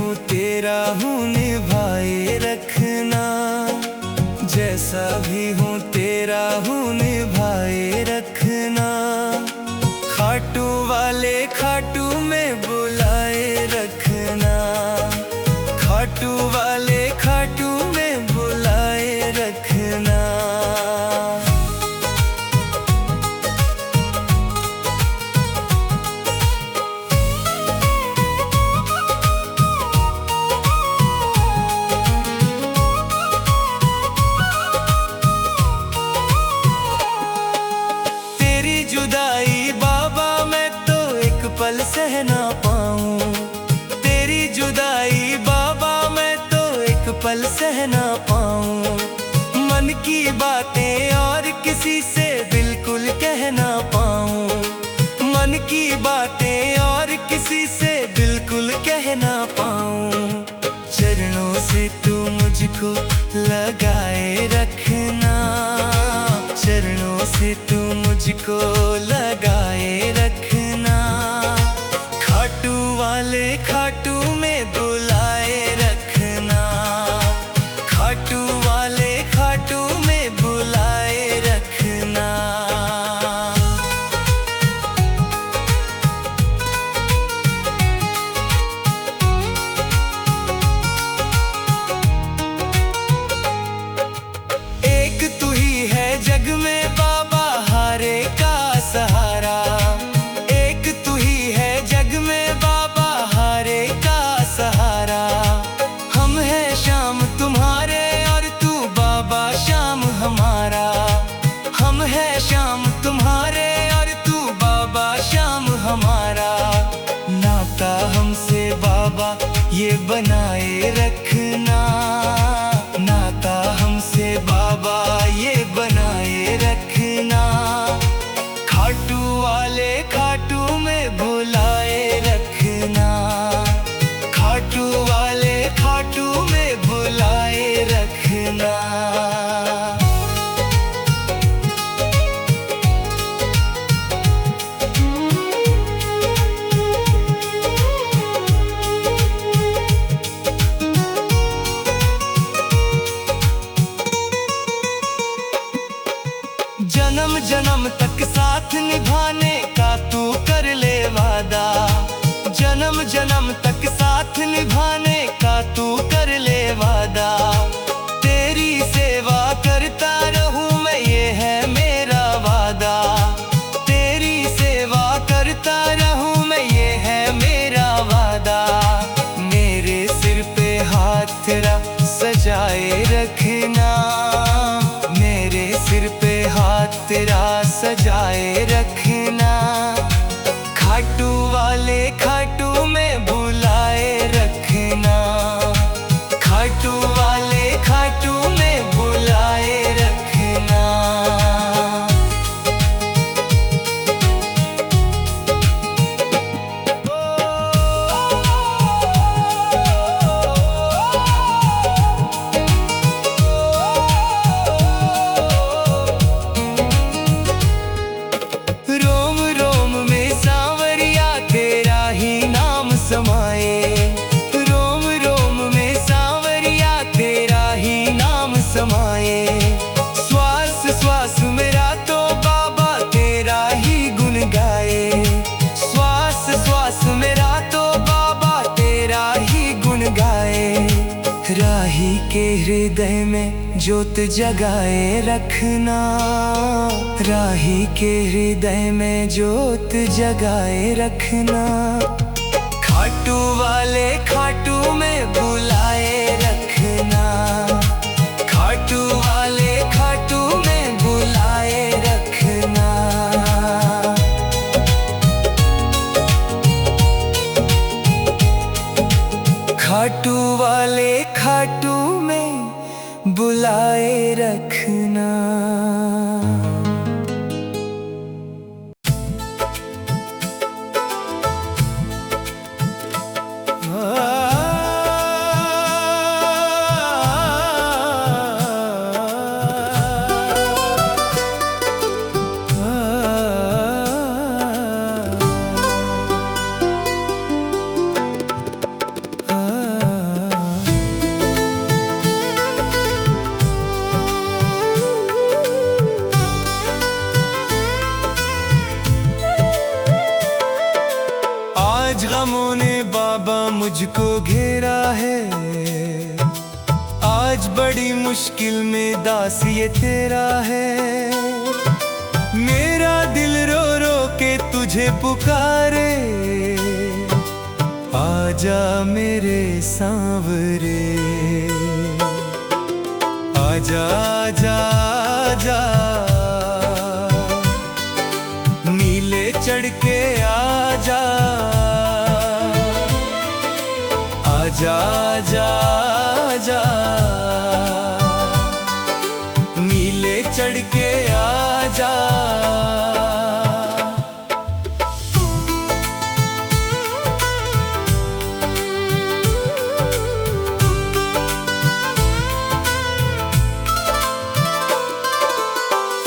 हूँ तेरा हूँ निभाए रखना, जैसा भी हूँ तेरा हूँ निभाए रखना। खाटू वाले खाटू में बुलाए रखना, खाटू वाले खाटू में बुलाए रखना। तेरी जुदाई बाबा मैं तो एक पल सह ना पाऊं, तेरी जुदाई बाबा मैं तो एक पल सह ना पाऊं। मन की बातें और किसी से बिल्कुल कह ना पाऊं, मन की बातें और किसी से बिल्कुल कह ना पाऊं। चरणों से तू मुझको लगाए रखना, चरणों से तू मुझको लगाए रखना। खाटू वाले खाटू में बुलाए रखना, खाटू वाले खाटू में बुलाए रखना। एक तू ही है जग में बाबा हारे का सहारा, एक तू ही है जग में बाबा हारे का सहारा। हम हैं शाम तुम्हारे और तू बाबा शाम हमारा, हम हैं शाम तुम्हारे और तू बाबा शाम हमारा। नाता हमसे बाबा ये बनाए रखना, नाता हमसे बाबा ये बनाए रखना। खाटू वाले खाटू में बुलाए रखना, खाटू वाले खाटू में बुलाए रखना। जन्म जन्म तक साथ निभाने का तू कर ले वादा, जन्म जन्म तक साथ निभाने का तू कर ले वादा। तेरी सेवा करता रहूं मैं ये है मेरा वादा, तेरी सेवा करता रहूं मैं ये है मेरा वादा। मेरे सिर पे हाथ तेरा सजाए रखना, मेरे सिर पे हाथ तेरा सजाए रखना। खाटू वाले खाटू में बुलाए रखना, खाटू वाले खाटू में बुलाए रखना। रोम रोम में सांवरिया तेरा ही नाम समाए, रोम रोम में सांवरिया तेरा ही नाम समाए। श्वास श्वास मेरा तो बाबा तेरा ही गुण गाए, श्वास श्वास मेरा तो बाबा तेरा ही गुण गाए। राही के हृदय में ज्योत जगाए रखना, राही के हृदय में ज्योत जगाए रखना। खाटू वाले खाटू में बुलाए रखना, खाटू वाले खाटू में बुलाए रखना। खाटू वाले खाटू में बुलाए रखना। तेरा है। आज बड़ी मुश्किल में दास ये तेरा है। मेरा दिल रो रो के तुझे पुकारे, आजा मेरे सांवरे, आजा आजा आजा, नीले चढ़ के आजा, आजा आजा आजा, नीले चढ़ के आजा।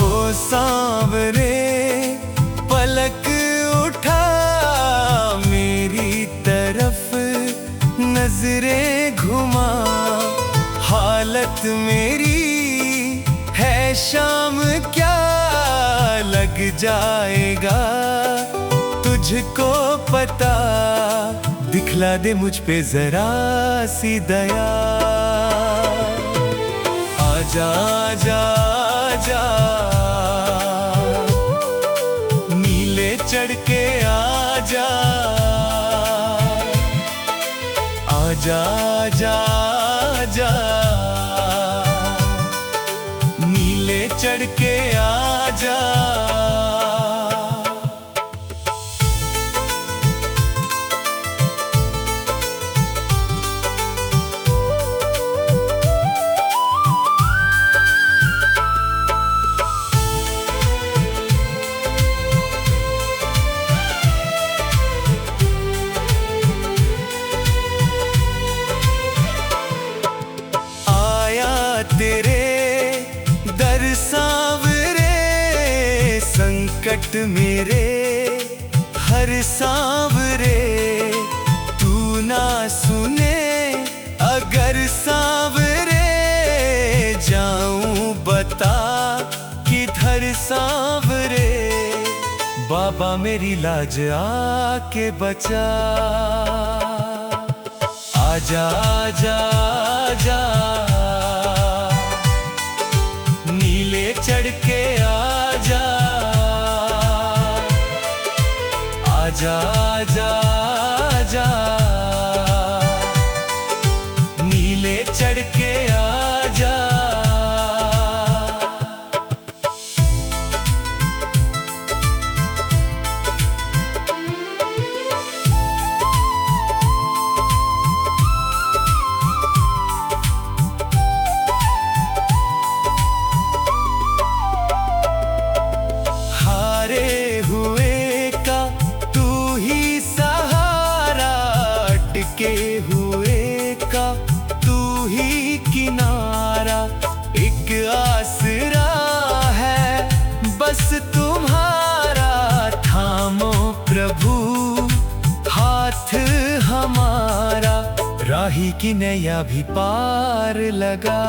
ओ सांवरे पलक उठा मेरी तरफ, नजरें घुमा, हालत मेरी है शाम क्या लग जाएगा तुझको पता, दिखला दे मुझ पे जरा सी दया, आजा आजा आजा, नीले चढ़ के आजा, आजा आजा आजा, नीले चढ़ के आजा। तेरे दर सांवरे, संकट मेरे हर सांवरे, तू ना सुने अगर सांवरे, जाऊं बता किधर सांवरे, बाबा मेरी लाज आके बचा, आजा आजा आजा, नीले चढ़ के आजा, आजा आजा आजा, नीले चढ़ के आजा। के हुए का तू ही किनारा, एक आसरा है बस तुम्हारा, थामो प्रभु हाथ हमारा, राही की नैया भी पार लगा,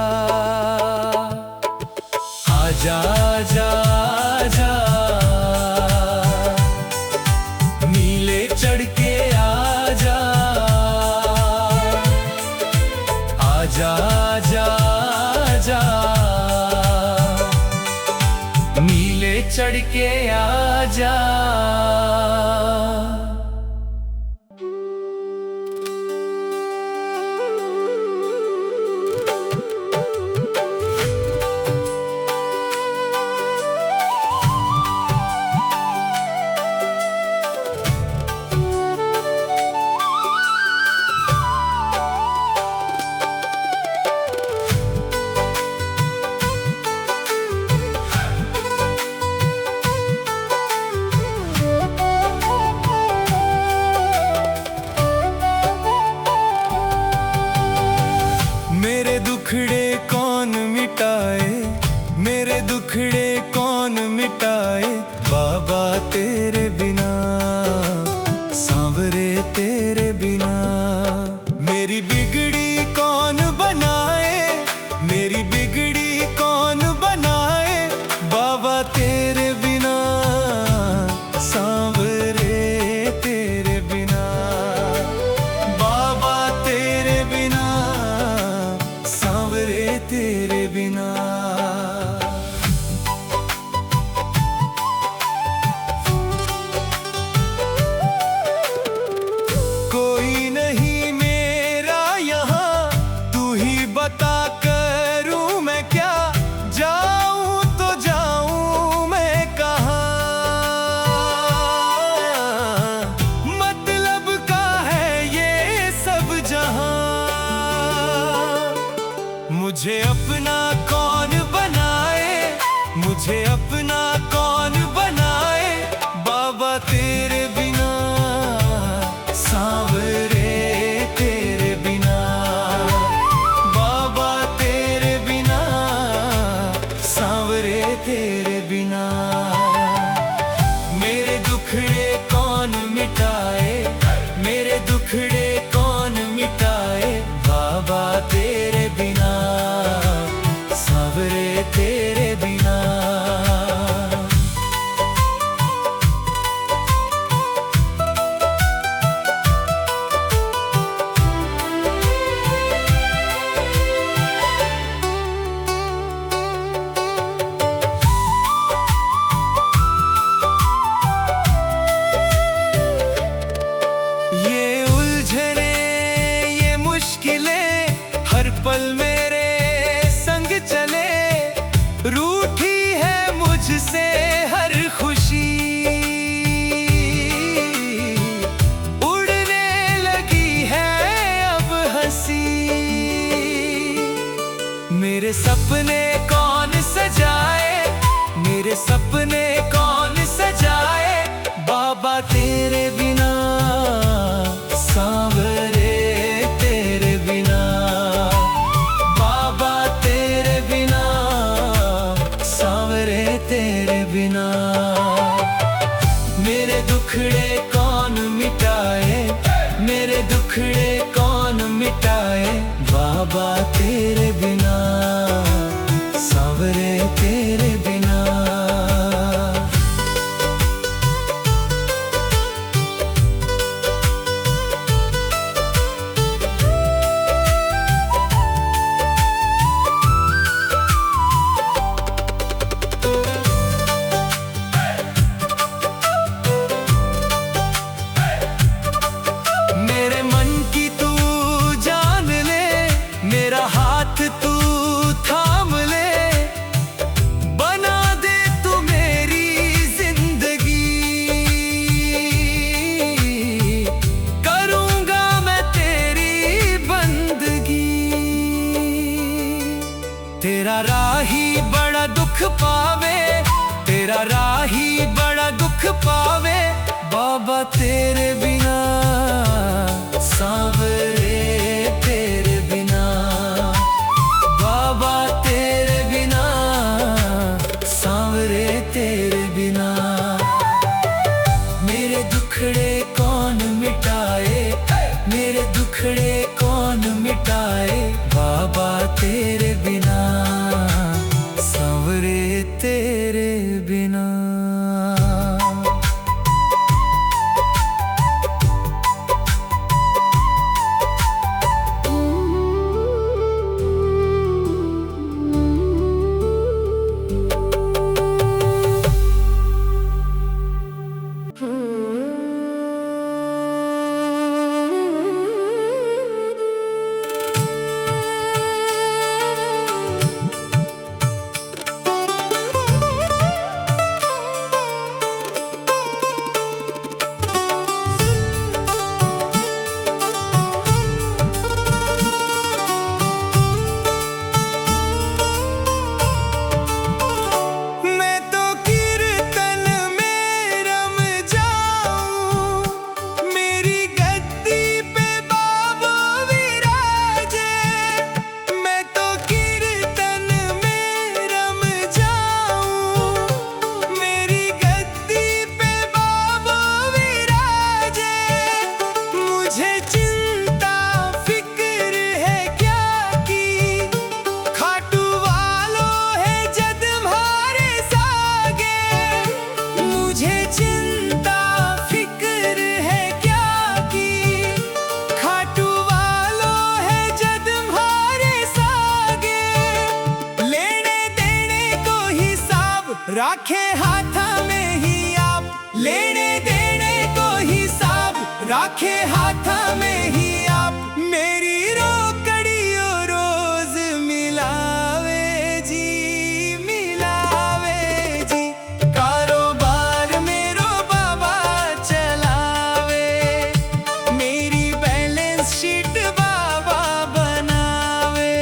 आजा आजा आजा, नीले चढ़ के आजा, आजा आजा आजा, नीले चढ़ के आजा। मुझे अपना कौन बनाए, मुझे अपना कौन बनाए, बाबा तेरे बिना, सांवरे तेरे बिना, बाबा तेरे बिना, सांवरे तेरे बिना। मेरे दुखड़े कौन मिटाए, मेरे दुखड़े कौन मिटाए, बाबा तेरे बिना, सांवरे तेरे बिना। ये उलझने, ये मुश्किलें हर पल मेरे संग चले, रूठी है मुझसे हर खुशी, उड़ने लगी है अब हंसी। मेरे सपने कौन सजाए, मेरे सपने कौन सजाए, बाबा तेरे बिना, सांवरे तेरे बिना, बाबा तेरे बिना, सांवरे तेरे बिना। मेरे दुखड़े कौन मिटाए, मेरे दुखड़े कौन मिटाए, बाबा तेरे बिना, सांवरे तेरे बिना। मेरे मन की तू जान ले, मेरा हाथ तू थाम ले, बना दे तू मेरी जिंदगी, करूंगा मैं तेरी बंदगी। तेरा राही बड़ा दुख पावे, तेरा राही बड़ा दुख पावे, बाबा तेरे बिना, सांवरे तेरे बिना, बाबा तेरे बिना, सांवरे तेरे बिना। मेरे दुखड़े कौन मिटाए, मेरे दुखड़े कौन मिटाए, बाबा तेरे बिना, सांवरे तेरे बिना। राखे हाथ में ही आप, लेने देने को हिसाब राखे हाथ में ही आप। मेरी रोकड़ियों रोज मिलावे जी, मिलावे जी। कारोबार मेरो बाबा चलावे, मेरी बैलेंस शीट बाबा बनावे।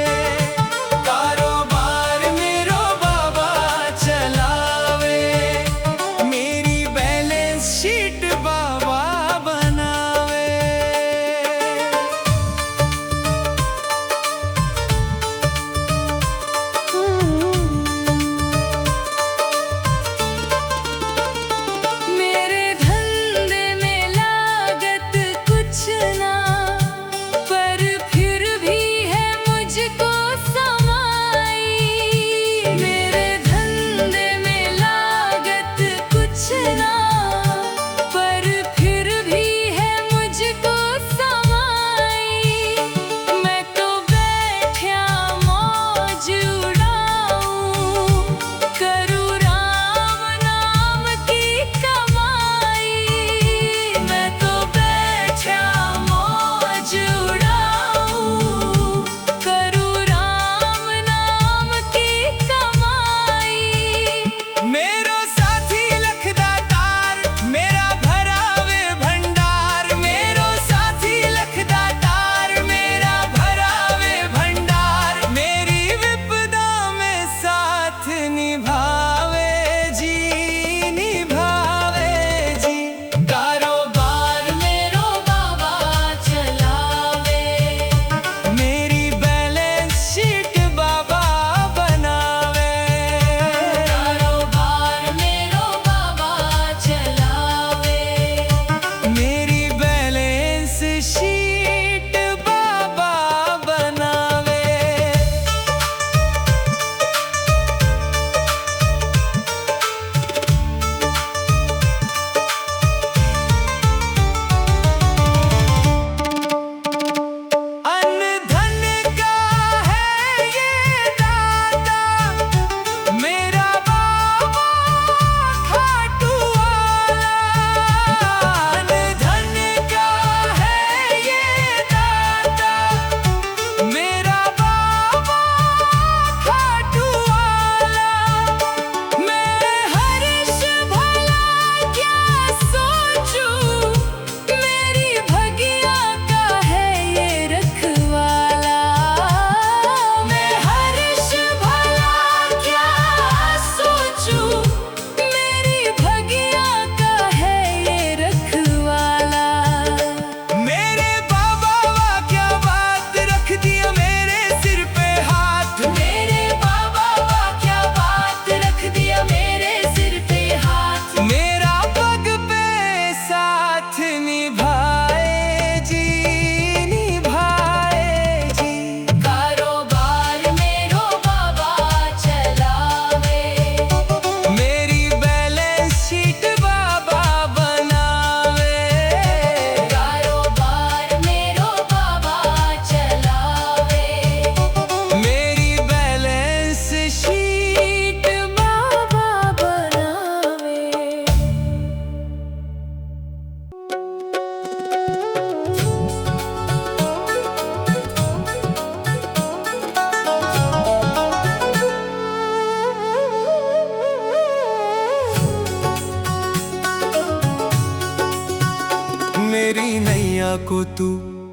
को तू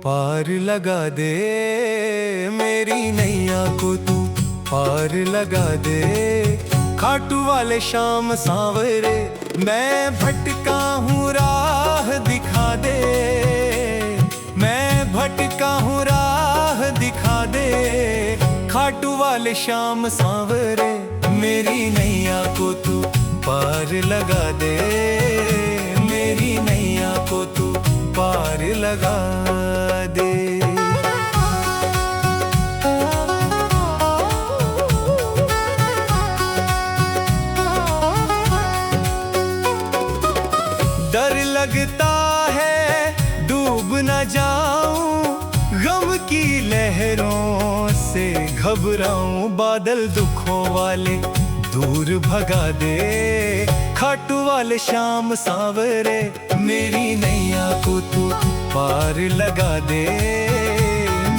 पार लगा दे, मेरी नैया को तू पार लगा दे। खाटू वाले श्याम सांवरे मैं भटका हूँ राह दिखा दे, मैं भटका हूँ राह दिखा दे। खाटू वाले श्याम सांवरे मेरी नैया को तू पार लगा दे, मेरी नैया को तू पार लगा दे। डर लगता है डूब न जाऊं, गम की लहरों से घबराऊं। बादल दुखों वाले दूर भगा दे, खाटू वाले श्याम सांवरे मेरी नैया को तू पार लगा दे,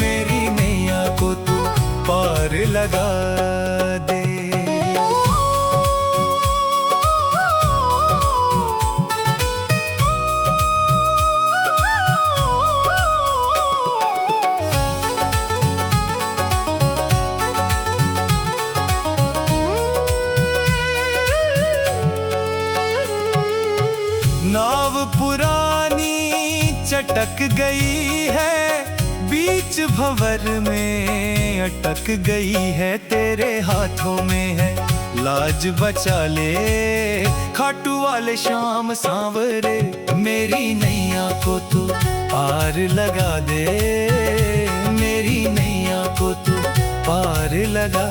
मेरी नैया को तू पार लगा दे। नाव पुरानी चटक गई है, बीच भंवर में अटक गई है। तेरे हाथों में है लाज बचा ले, खाटू वाले श्याम सांवरे मेरी नैया को तू पार लगा दे, मेरी नैया को तू पार लगा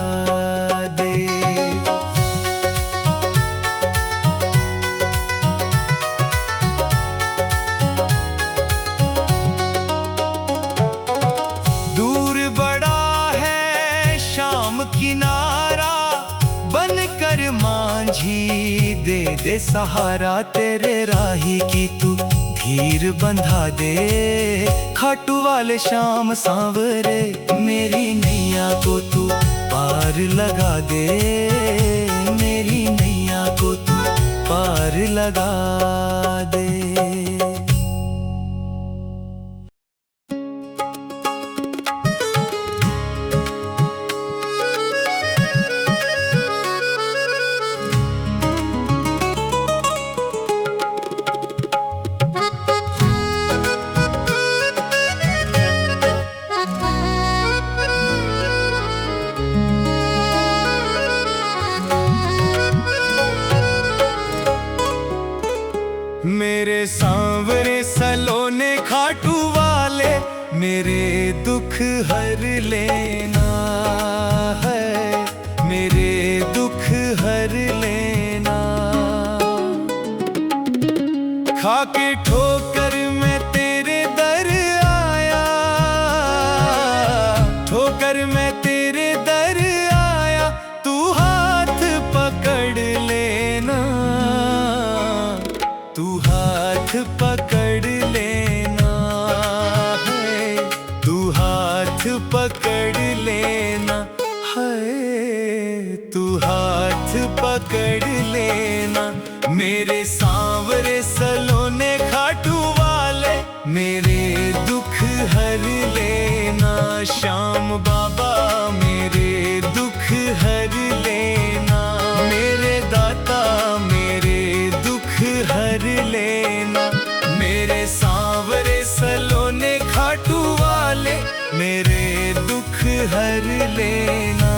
दे। किनारा बनकर मांझी दे दे सहारा, तेरे राही की तू धीर बंधा दे। खाटू वाले श्याम सांवरे मेरी नैया को तू पार लगा दे, मेरी नैया को तू पार लगा दे। मेरे सांवरे सलोने खाटू वाले मेरे दुख हर लेना है, मेरे दुख हर लेना। खाके ठोकर मैं तेरे दर आया, ठोकर मैं तेरे दर आया, तू हाथ पकड़ लेना, तू हाथ पकड़ लेना है, तू हाथ पकड़ लेना है, तू हाथ पकड़ लेना। मेरे सांवरे सलोने खाटू वाले मेरे दुख हर लेना, श्याम बाबा मेरे दुख हर लेना, मेरे दाता मेरे दुख हर लेना। मेरे सांवरे सलोने खाटू वाले मेरे दुख हर लेना।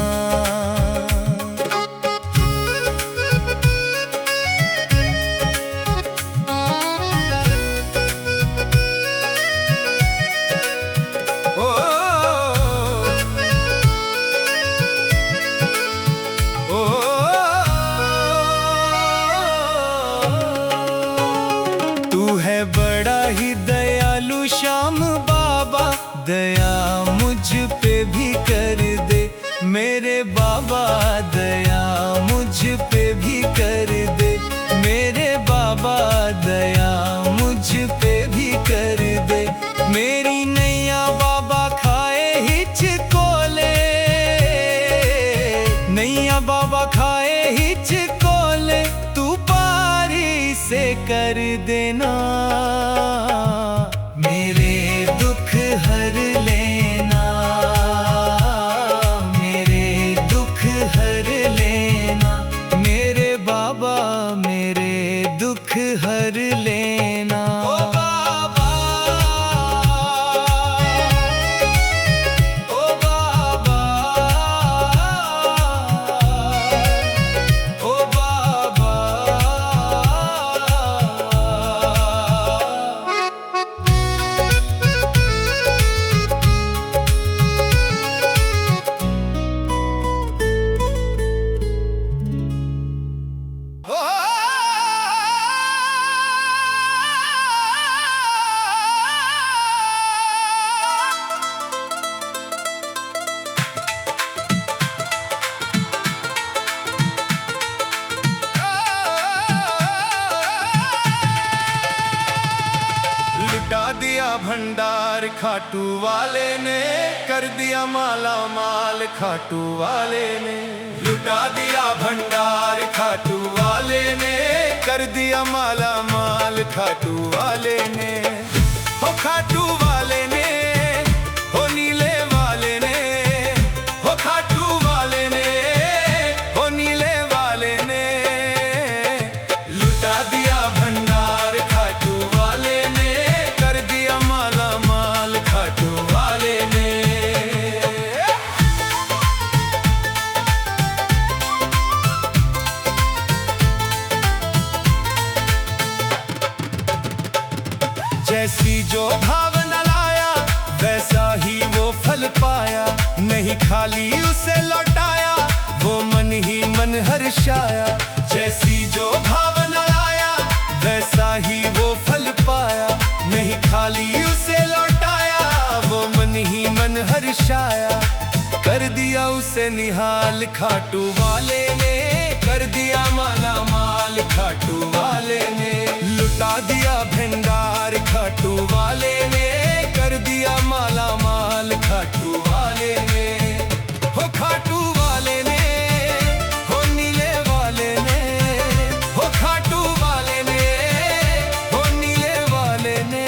श्याम बाबा दया मुझ पे भी कर दे, मेरे बाबा दया मुझ पे भी कर दे, मेरे बाबा दया मुझ पे भी कर दे। मेरी नैया बाबा खाए हिचकोले, नैया बाबा खाए हिचकोले, तू पारी से कर देना। मेरे दिया भंडार खाटू वाले ने, कर दिया माला माल खाटू वाले ने। लुटा दिया भंडार खाटू वाले ने, कर दिया माला माल खाटू वाले ने। हो खाटू वाले ने, हो नीले वाले ने, हो खाटू वाले ने, हो नीले वाले ने। लुटा दिया भंडार खाटू वाले ने, कर दिया माला माल खाटू वाले ने। जैसी जो भावना लाया, वैसा ही वो फल पाया। नहीं खाली उसे लौटाया, वो मन ही मन हर्षाया। जैसी जो भावना लाया, वैसा ही वो फल पाया। नहीं खाली उसे लौटाया, वो मन ही मन हर्षाया। कर दिया उसे निहाल खाटू वाले ने, कर दिया माला माल खाटू वाले ने। लुटा दिया भंडार खाटू वाले ने, कर दिया माला माल खाटू वाले ने। हो खाटू वाले ने, हो नीले वाले ने, हो खाटू वाले ने, हो नीले वाले ने।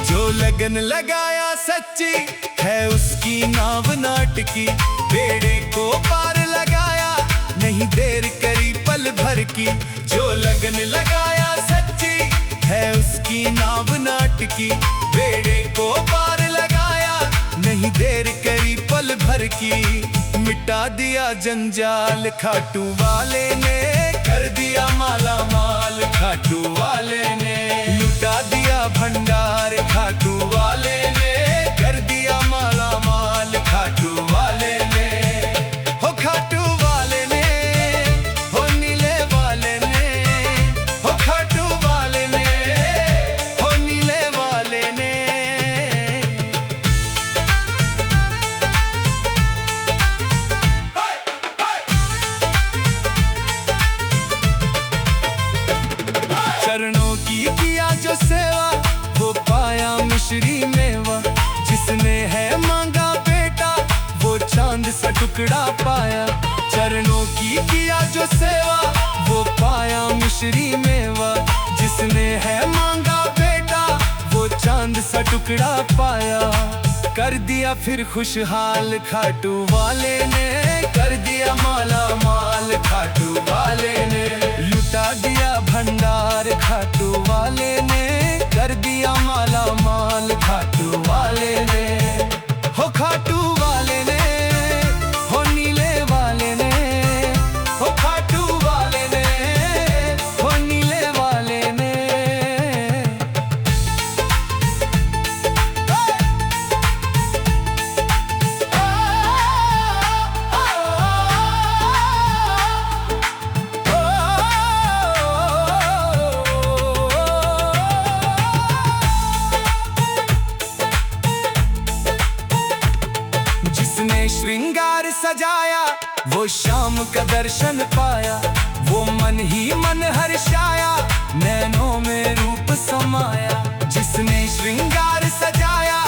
जो लगन लगाया सच्ची है, उसकी नाव नाटकी। बेड़े को पार लगाया, नहीं देर करी पल भर की। जो लगन लगाया सच्ची है, उसकी नाव नाटकी। बेड़े को पार लगाया, नहीं देर करी पल भर की। मिटा दिया जंजाल खाटू वाले ने, कर दिया माला माल खाटू वाले ने। लुटा दिया भंडार खाटू वाले ने, कर दिया माला माल खाटू वाले ने। हो खाटू वाले ने, हो नीले वाले ने, हो खाटू वाले ने, हो नीले वाले ने। चरणों की किया जो सेवा, वो पाया मिश्री मेवा। जिसने है मांगा बेटा, वो चांद सा टुकड़ा पाया। चरणों की किया जो सेवा, वो पाया मिश्री मेवा। जिसने है मांगा बेटा, वो चांद सा टुकड़ा पाया। कर दिया फिर खुशहाल खाटू वाले ने, कर दिया माला माल खाटू वाले ने। लुटा दिया भंडार खाटू वाले ने, कर दिया माला माल खाटू वाले ने। हो खाटू वाले ने, हो नीले वाले ने, हो खाटू वाले ने, हो नीले वाले ने। जिसने श्रृंगार सजाया, वो शाम का दर्शन पाया। वो मन ही मन हर्षाया, नैनों में रूप समाया। जिसने श्रृंगार सजाया,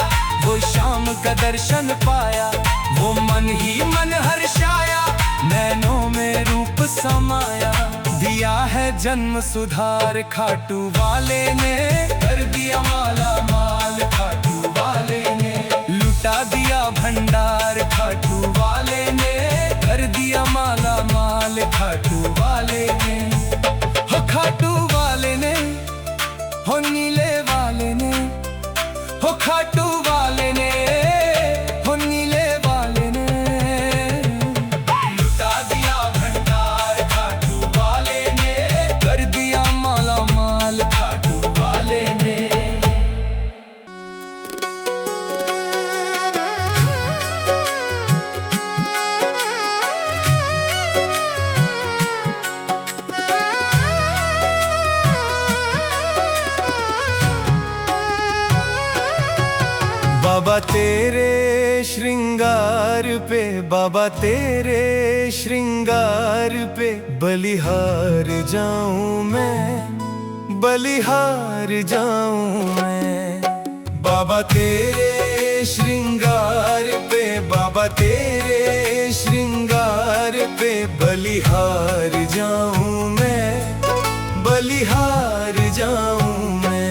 वो शाम का दर्शन पाया। वो मन ही मन हर्षाया, नैनों में रूप समाया। दिया है जन्म सुधार खाटू वाले ने, कर दिया माला माल खाटू वाले ने। लुटा दिया भंडार खाटू वाले ने, कर दिया माला माल खाटू वाले ने। हो खाटू वाले ने, हो नीले वाले ने, हो खाटू वाले ने, हो नीले वाले ने। लुटा दिया भंडार खाटू वाले ने, कर दिया माला माल खाटू वाले ने। बाबा तेरे श्रृंगार द्वार पे बाबा तेरे श्रृंगार पे बलिहार जाऊं मैं, बलिहार जाऊं मैं। बाबा तेरे श्रृंगार पे, बाबा तेरे श्रृंगार पे बलिहार जाऊं मैं, बलिहार जाऊं मैं।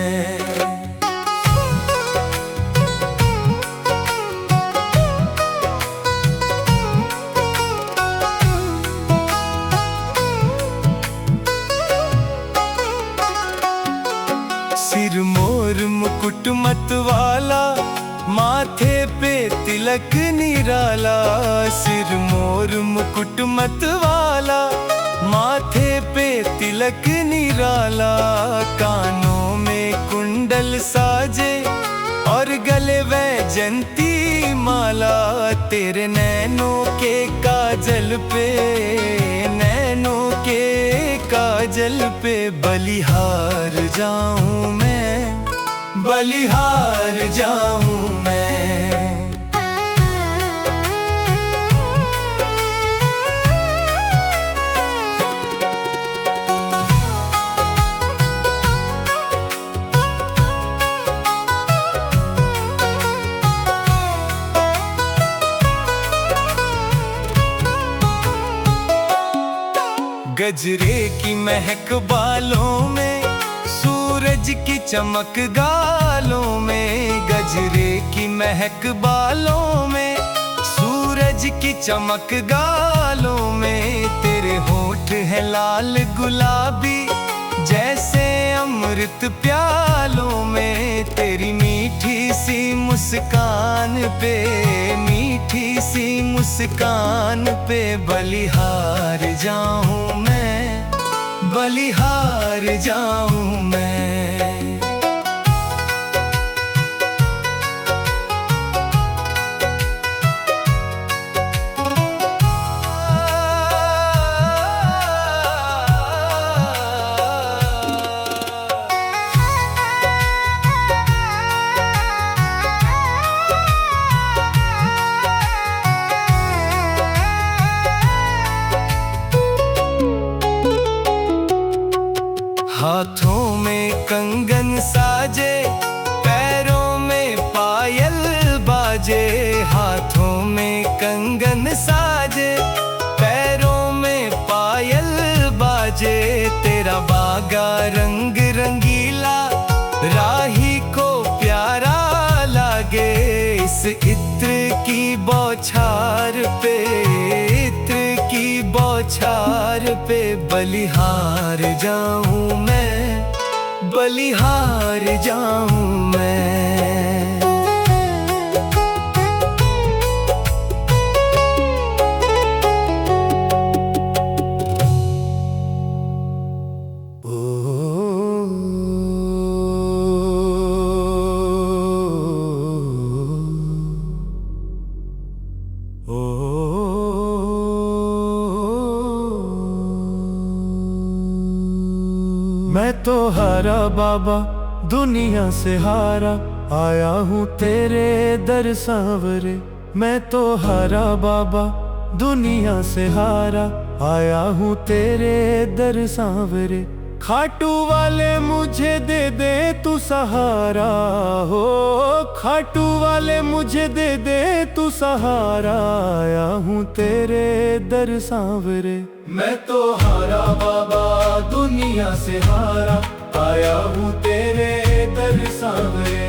सिर मोर मुकुट मत वाला, माथे पे तिलक निराला। सिर मोर मुकुट मत वाला, माथे पे तिलक निराला। कानों में कुंडल साजे और गले वैजंती माला। तेरे नैनों के काजल पे, नैनों के काजल पे बलिहार जाऊं मैं, बलिहार जाऊं मैं। गजरे की महक बालों में, सूरज की चमक गालों में। गजरे की महक बालों में, सूरज की चमक गालों में। तेरे होठ है लाल गुलाबी, जैसे अमृत प्यालों में। तेरी मीठी सी मुस्कान पे, मीठी सी मुस्कान पे बलिहार जाऊं मैं, बलिहार जाऊं मैं। हाथों में कंगन साजे, पैरों में पायल बाजे। हाथों में कंगन साजे, पैरों में पायल बाजे। तेरा बागा रंग रंगीला, राही को प्यारा लागे। इस इत्र की बौछार पे, इत्र की बौछार पे बलिहार जाऊं मैं, बलिहार जाऊं मैं। मैं तो हारा बाबा दुनिया से हारा, आया हूँ तेरे दर सांवरे। मैं तो हारा बाबा दुनिया से हारा, आया हूँ तेरे दर सांवरे। खाटू वाले मुझे दे दे तू सहारा हो, खाटू वाले मुझे दे दे तू सहारा। आया हूँ तेरे दर सांवरे। मैं तो हारा बाबा दुनिया से हारा, आया हूँ तेरे दर सांवरे।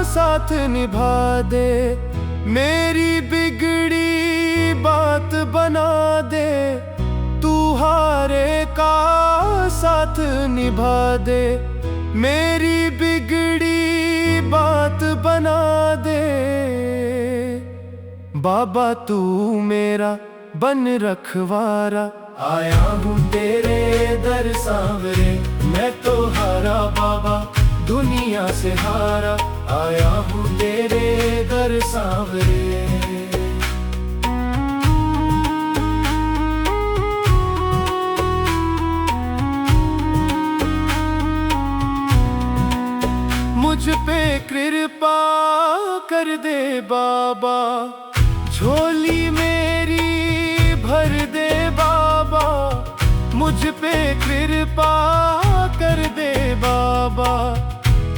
साथ निभा दे, मेरी बिगड़ी बात बना दे। तू हारे का साथ निभा दे, मेरी बिगड़ी बात बना दे। बाबा तू मेरा बन रखवारा, आया हूँ तेरे दर सांवरे। मैं तो हारा बाबा दुनिया से हारा, आया हूँ तेरे दर सांवरे। पे कृपा कर दे बाबा, झोली मेरी भर दे बाबा। मुझ पे कृपा कर दे बाबा,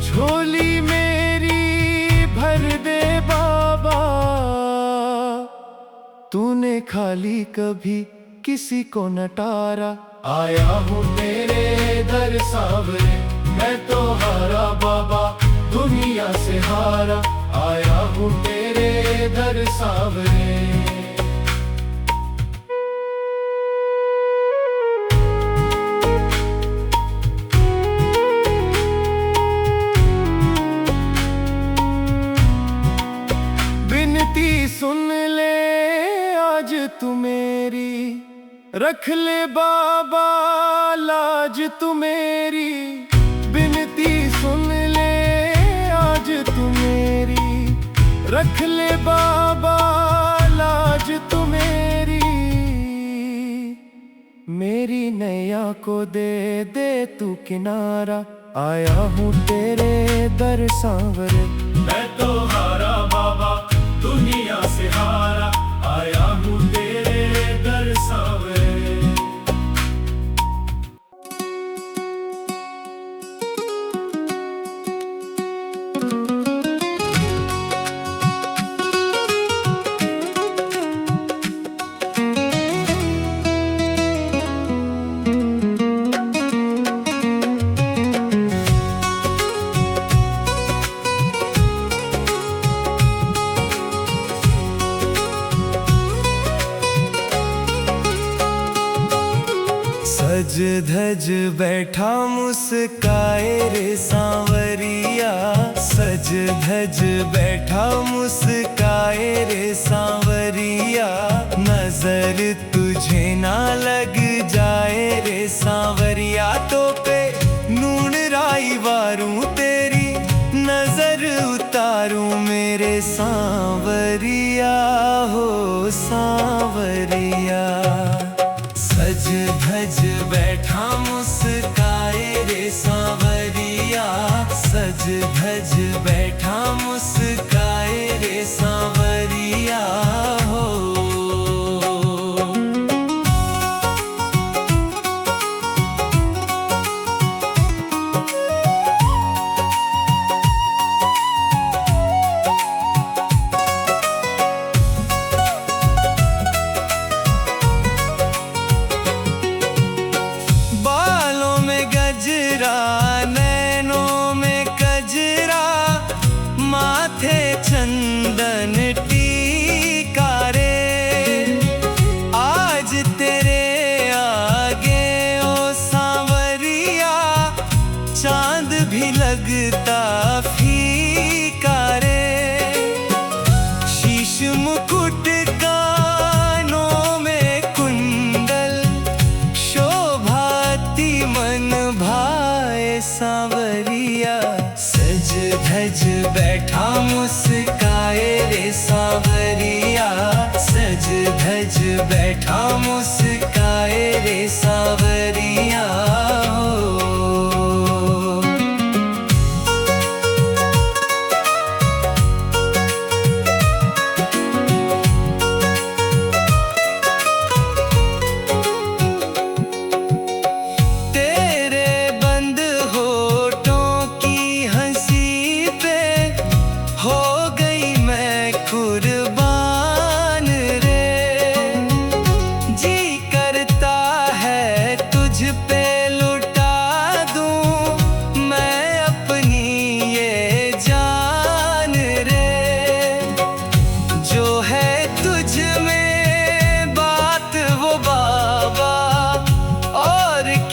झोली मेरी भर दे बाबा। तूने खाली कभी किसी को न टारा, आया हूँ तेरे दर सांवरे। मैं तो हारा बाबा, दुनिया से हारा, आया हूँ तेरे दर सांवरे। बिनती सुन ले आज तू मेरी, रख ले बाबा लाज तू मेरी। बिनती सुन ले आज तू मेरी, रख ले बाबा लाज तू मेरी। मेरी नैया को दे दे तू किनारा, आया हूँ तेरे दर सांवरे। मैं तो हारा बाबा, दुनिया से हारा, आया हूँ तेरे दर सांवरे। सज धज बैठा मुस्काए रे सांवरिया, सज धज बैठा मुस्काए रे सांवरिया। नजर तुझे ना लग जाए रे सांवरिया, तो पे नून राई वारूं तेरी नजर उतारूं मेरे सांवरिया हो सांवरिया। सज धज बैठा मुस्काए रे सांवरिया, सज धज बैठा मुस्काए रे सांवरिया हो। नैनों में कजरा, माथे चंदन टीका रे। आज तेरे आगे ओ सांवरिया, चांद भी लगता फीका रे। शीश मुकुट कानों में कुंडल, शोभाती मन भाए सांवरिया। सज धज बैठा मुस्काए रे सांवरिया, सज धज बैठा मुस्काए रे सांवरिया हो।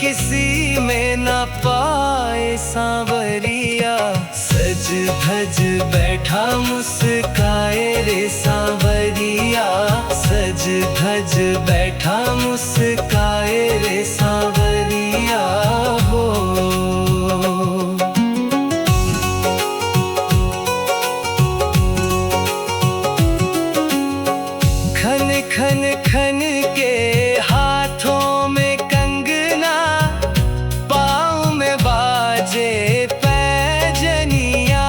किसी में ना पाए सांवरिया। सज धज बैठा मुस्काए रे सांवरिया, सज धज बैठा मुस्काए रे सांवरिया हो। खन खन खन के हाथों में कंगना, पाँव में बाजे पैजनिया।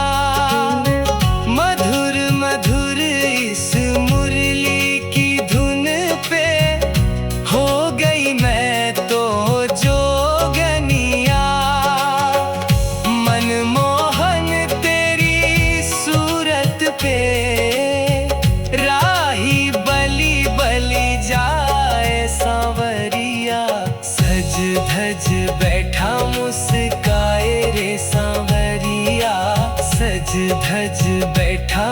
धज बैठा मुस्काए रे सांवरिया, सज धज बैठा